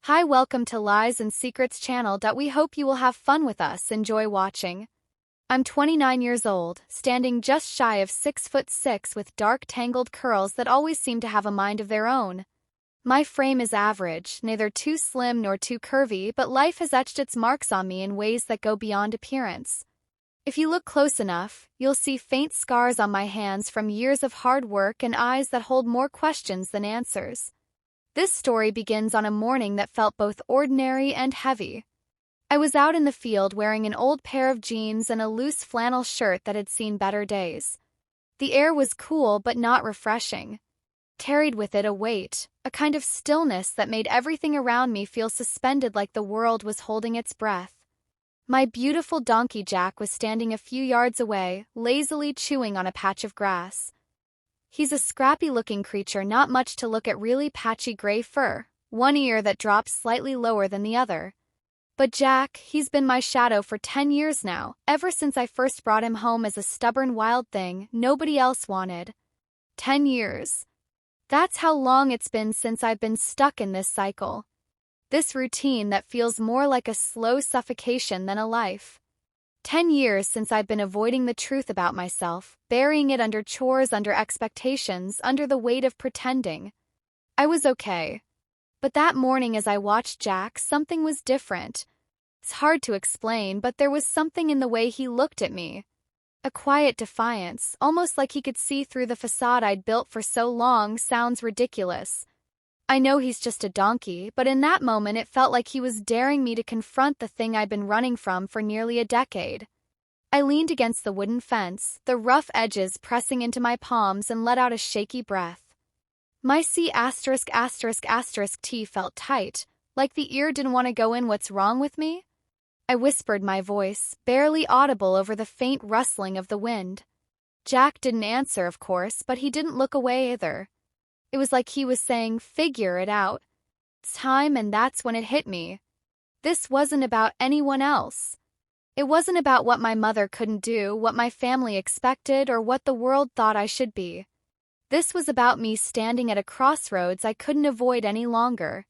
Hi, welcome to Lies and Secrets channel. We hope you will have fun with us. Enjoy watching. I'm 29 years old, standing just shy of 6'6" with dark tangled curls that always seem to have a mind of their own. My frame is average, neither too slim nor too curvy, but life has etched its marks on me in ways that go beyond appearance. If you look close enough, you'll see faint scars on my hands from years of hard work and eyes that hold more questions than answers. This story begins on a morning that felt both ordinary and heavy. I was out in the field wearing an old pair of jeans and a loose flannel shirt that had seen better days. The air was cool but not refreshing. Carried with it a weight, a kind of stillness that made everything around me feel suspended, like the world was holding its breath. My beautiful donkey Jack was standing a few yards away, lazily chewing on a patch of grass. He's a scrappy-looking creature, not much to look at, really patchy gray fur, one ear that drops slightly lower than the other. But Jack, he's been my shadow for 10 years now, ever since I first brought him home as a stubborn wild thing nobody else wanted. 10 years. That's how long it's been since I've been stuck in this cycle. This routine that feels more like a slow suffocation than a life. 10 years since I've been avoiding the truth about myself, burying it under chores, under expectations, under the weight of pretending. I was okay. But that morning as I watched Jack, something was different. It's hard to explain, but there was something in the way he looked at me. A quiet defiance, almost like he could see through the facade I'd built for so long. Sounds ridiculous. I know he's just a donkey, but in that moment it felt like he was daring me to confront the thing I'd been running from for nearly a decade. I leaned against the wooden fence, the rough edges pressing into my palms, and let out a shaky breath. My C***** T felt tight, like the ear didn't want to go in. What's wrong with me? I whispered, my voice barely audible over the faint rustling of the wind. Jack didn't answer, of course, but he didn't look away either. It was like he was saying, figure it out. It's time. And that's when it hit me. This wasn't about anyone else. It wasn't about what my mother couldn't do, what my family expected, or what the world thought I should be. This was about me standing at a crossroads I couldn't avoid any longer.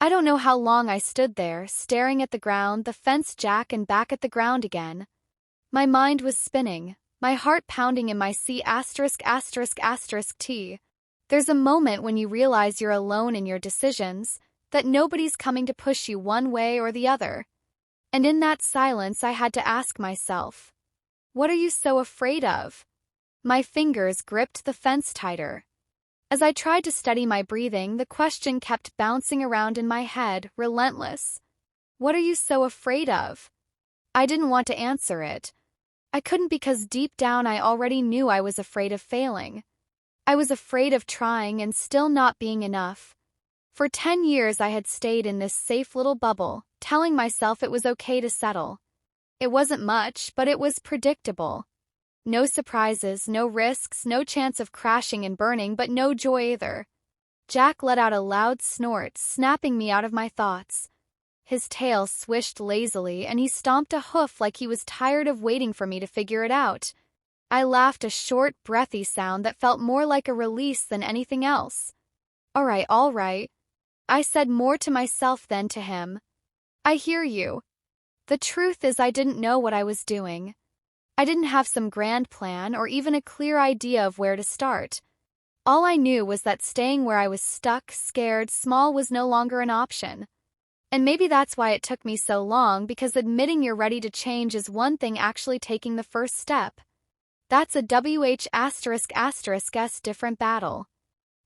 I don't know how long I stood there, staring at the ground, the fence, Jack, and back at the ground again. My mind was spinning, my heart pounding in my C******. There's a moment when you realize you're alone in your decisions, that nobody's coming to push you one way or the other. And in that silence I had to ask myself, what are you so afraid of? My fingers gripped the fence tighter. As I tried to steady my breathing, the question kept bouncing around in my head, relentless. What are you so afraid of? I didn't want to answer it. I couldn't, because deep down I already knew I was afraid of failing. I was afraid of trying and still not being enough. For 10 years I had stayed in this safe little bubble, telling myself it was okay to settle. It wasn't much, but it was predictable. No surprises, no risks, no chance of crashing and burning, but no joy either. Jack let out a loud snort, snapping me out of my thoughts. His tail swished lazily, and he stomped a hoof like he was tired of waiting for me to figure it out. I laughed, a short, breathy sound that felt more like a release than anything else. All right, I said, more to myself than to him. I hear you. The truth is, I didn't know what I was doing. I didn't have some grand plan or even a clear idea of where to start. All I knew was that staying where I was stuck, scared, small, was no longer an option. And maybe that's why it took me so long, because admitting you're ready to change is one thing, actually taking the first step, that's a different battle.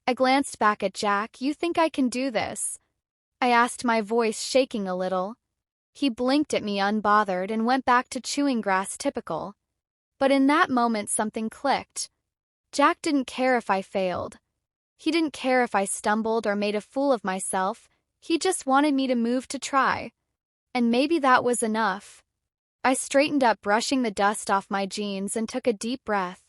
I glanced back at Jack. You think I can do this? I asked, my voice shaking a little. He blinked at me unbothered and went back to chewing grass, typical. But in that moment something clicked. Jack didn't care if I failed. He didn't care if I stumbled or made a fool of myself. He just wanted me to move, to try. And maybe that was enough. I straightened up, brushing the dust off my jeans, and took a deep breath.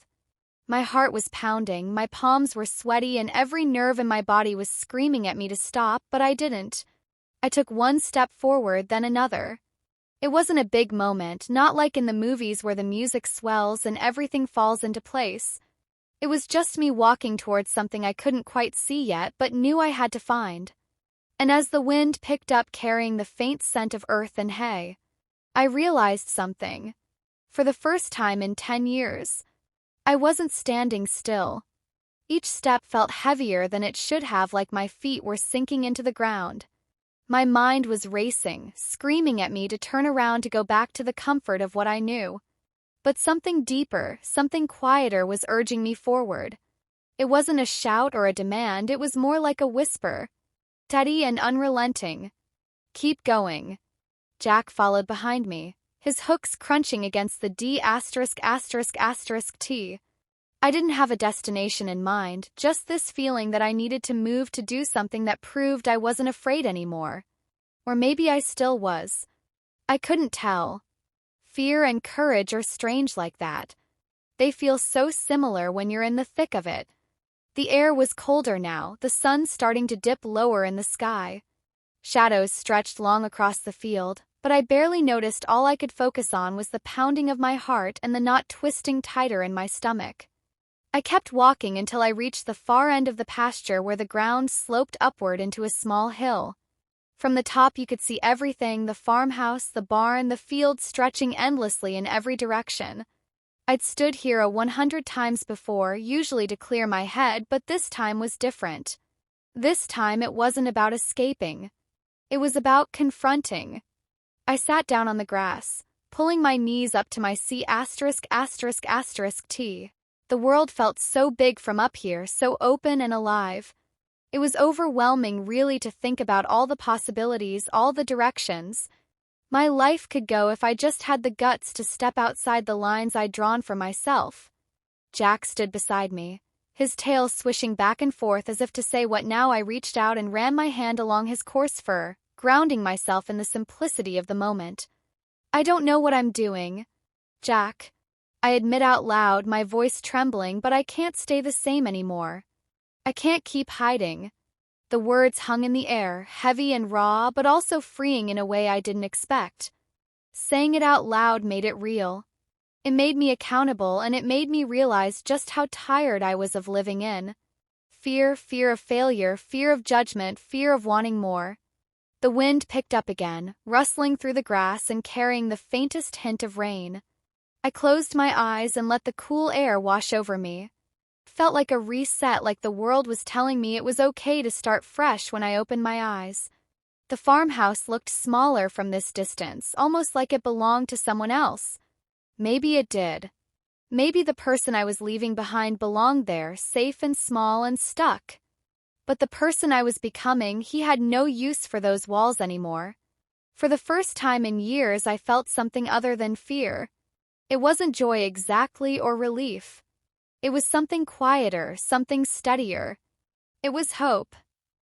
My heart was pounding, my palms were sweaty, and every nerve in my body was screaming at me to stop, but I didn't. I took one step forward, then another. It wasn't a big moment, not like in the movies where the music swells and everything falls into place. It was just me walking towards something I couldn't quite see yet, but knew I had to find. And as the wind picked up carrying the faint scent of earth and hay, I realized something. For the first time in 10 years, I wasn't standing still. Each step felt heavier than it should have, like my feet were sinking into the ground. My mind was racing, screaming at me to turn around to go back to the comfort of what I knew. But something deeper, something quieter was urging me forward. It wasn't a shout or a demand, it was more like a whisper. Steady and unrelenting. Keep going. Jack followed behind me, his hooks crunching against the D*******T. I didn't have a destination in mind, just this feeling that I needed to move to do something that proved I wasn't afraid anymore. Or maybe I still was. I couldn't tell. Fear and courage are strange like that. They feel so similar when you're in the thick of it. The air was colder now, the sun starting to dip lower in the sky. Shadows stretched long across the field, but I barely noticed. All I could focus on was the pounding of my heart and the knot twisting tighter in my stomach. I kept walking until I reached the far end of the pasture where the ground sloped upward into a small hill. From the top you could see everything: the farmhouse, the barn, the field stretching endlessly in every direction. I'd stood here 100 times before, usually to clear my head, but this time was different. This time it wasn't about escaping. It was about confronting. I sat down on the grass, pulling my knees up to my C*******T. The world felt so big from up here, so open and alive. It was overwhelming, really, to think about all the possibilities, all the directions my life could go if I just had the guts to step outside the lines I'd drawn for myself. Jack stood beside me, his tail swishing back and forth as if to say what now. I reached out and ran my hand along his coarse fur, grounding myself in the simplicity of the moment. I don't know what I'm doing, Jack. I admit out loud, my voice trembling, but I can't stay the same anymore. I can't keep hiding. The words hung in the air, heavy and raw, but also freeing in a way I didn't expect. Saying it out loud made it real. It made me accountable, and it made me realize just how tired I was of living in. Fear of failure, fear of judgment, fear of wanting more. The wind picked up again, rustling through the grass and carrying the faintest hint of rain. I closed my eyes and let the cool air wash over me. Felt like a reset, like the world was telling me it was okay to start fresh when I opened my eyes. The farmhouse looked smaller from this distance, almost like it belonged to someone else. Maybe it did. Maybe the person I was leaving behind belonged there, safe and small and stuck. But the person I was becoming, he had no use for those walls anymore. For the first time in years, I felt something other than fear. It wasn't joy exactly, or relief. It was something quieter, something steadier. It was hope.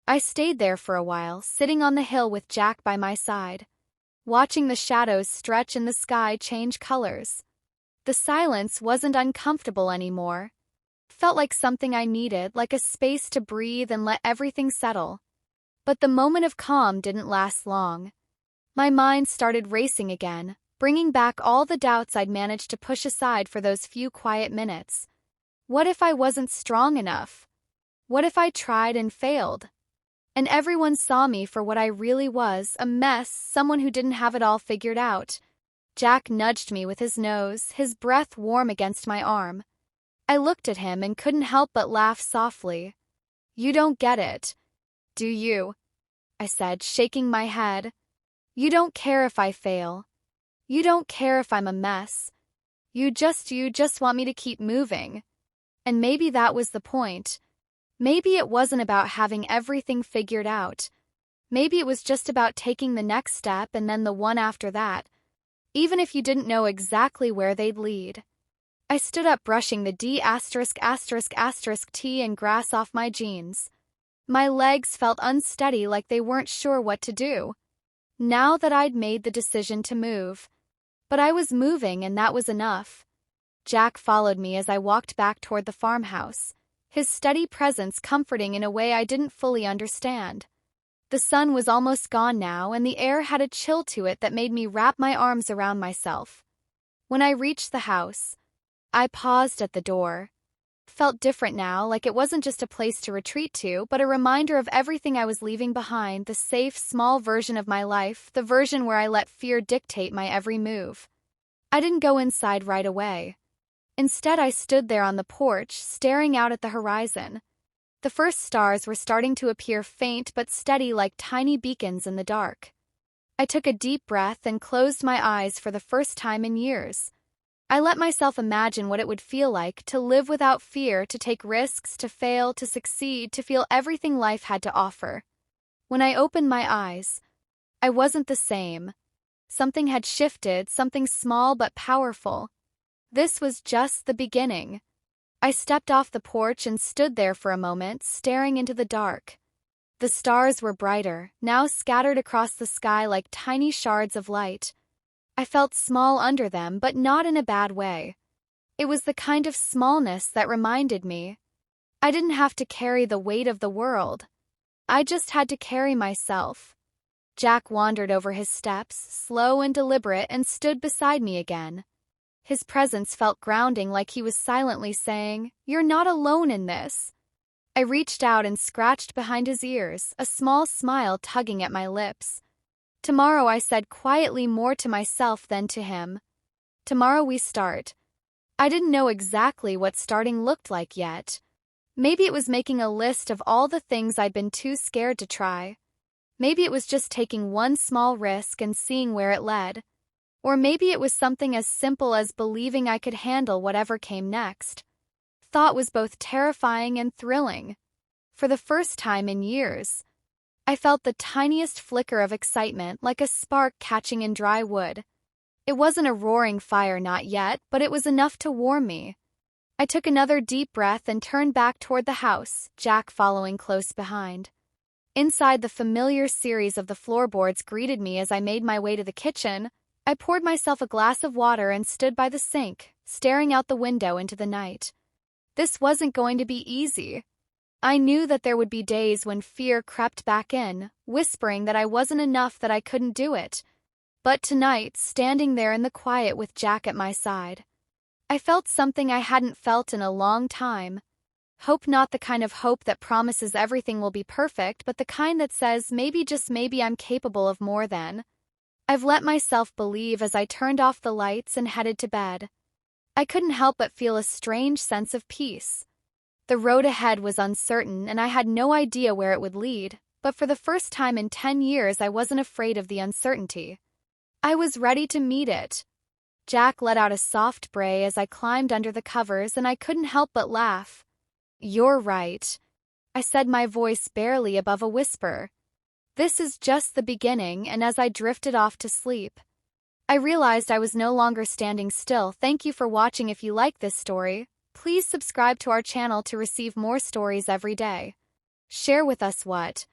I stayed there for a while, sitting on the hill with Jack by my side, watching the shadows stretch and the sky change colors. The silence wasn't uncomfortable anymore. Felt like something I needed, like a space to breathe and let everything settle. But the moment of calm didn't last long. My mind started racing again, bringing back all the doubts I'd managed to push aside for those few quiet minutes. What if I wasn't strong enough? What if I tried and failed? And everyone saw me for what I really was, a mess, someone who didn't have it all figured out. Jack nudged me with his nose, his breath warm against my arm. I looked at him and couldn't help but laugh softly. You don't get it, do you? I said, shaking my head. You don't care if I fail. You don't care if I'm a mess. You just want me to keep moving. And maybe that was the point. Maybe it wasn't about having everything figured out. Maybe it was just about taking the next step and then the one after that, even if you didn't know exactly where they'd lead. I stood up, brushing the D******T and grass off my jeans. My legs felt unsteady, like they weren't sure what to do. Now that I'd made the decision to move. But I was moving, and that was enough. Jack followed me as I walked back toward the farmhouse, his steady presence comforting in a way I didn't fully understand. The sun was almost gone now, and the air had a chill to it that made me wrap my arms around myself. When I reached the house, I paused at the door. felt different now, like it wasn't just a place to retreat to, but a reminder of everything I was leaving behind, the safe, small version of my life, the version where I let fear dictate my every move. I didn't go inside right away. Instead, I stood there on the porch, staring out at the horizon. The first stars were starting to appear, faint but steady like tiny beacons in the dark. I took a deep breath and closed my eyes for the first time in years. I let myself imagine what it would feel like to live without fear, to take risks, to fail, to succeed, to feel everything life had to offer. When I opened my eyes, I wasn't the same. Something had shifted, something small but powerful. This was just the beginning. I stepped off the porch and stood there for a moment, staring into the dark. The stars were brighter, now scattered across the sky like tiny shards of light. I felt small under them, but not in a bad way. It was the kind of smallness that reminded me I didn't have to carry the weight of the world. I just had to carry myself. Jack wandered over his steps, slow and deliberate, and stood beside me again. His presence felt grounding, like he was silently saying, "You're not alone in this." I reached out and scratched behind his ears, a small smile tugging at my lips. "Tomorrow," I said quietly, more to myself than to him. "Tomorrow we start." I didn't know exactly what starting looked like yet. Maybe it was making a list of all the things I'd been too scared to try. Maybe it was just taking one small risk and seeing where it led. Or maybe it was something as simple as believing I could handle whatever came next. Thought was both terrifying and thrilling. For the first time in years, I felt the tiniest flicker of excitement, like a spark catching in dry wood. It wasn't a roaring fire, not yet, but it was enough to warm me. I took another deep breath and turned back toward the house, Jack following close behind. Inside, the familiar series of the floorboards greeted me as I made my way to the kitchen. I poured myself a glass of water and stood by the sink, staring out the window into the night. This wasn't going to be easy. I knew that there would be days when fear crept back in, whispering that I wasn't enough, that I couldn't do it. But tonight, standing there in the quiet with Jack at my side, I felt something I hadn't felt in a long time. Hope, not the kind of hope that promises everything will be perfect, but the kind that says maybe, just maybe, I'm capable of more than I've let myself believe. As I turned off the lights and headed to bed, I couldn't help but feel a strange sense of peace. The road ahead was uncertain, and I had no idea where it would lead, but for the first time in 10 years I wasn't afraid of the uncertainty. I was ready to meet it. Jack let out a soft bray as I climbed under the covers, and I couldn't help but laugh. "You're right," I said, my voice barely above a whisper. "This is just the beginning." And as I drifted off to sleep, I realized I was no longer standing still. Thank you for watching. If you like this story, please subscribe to our channel to receive more stories every day. Share with us what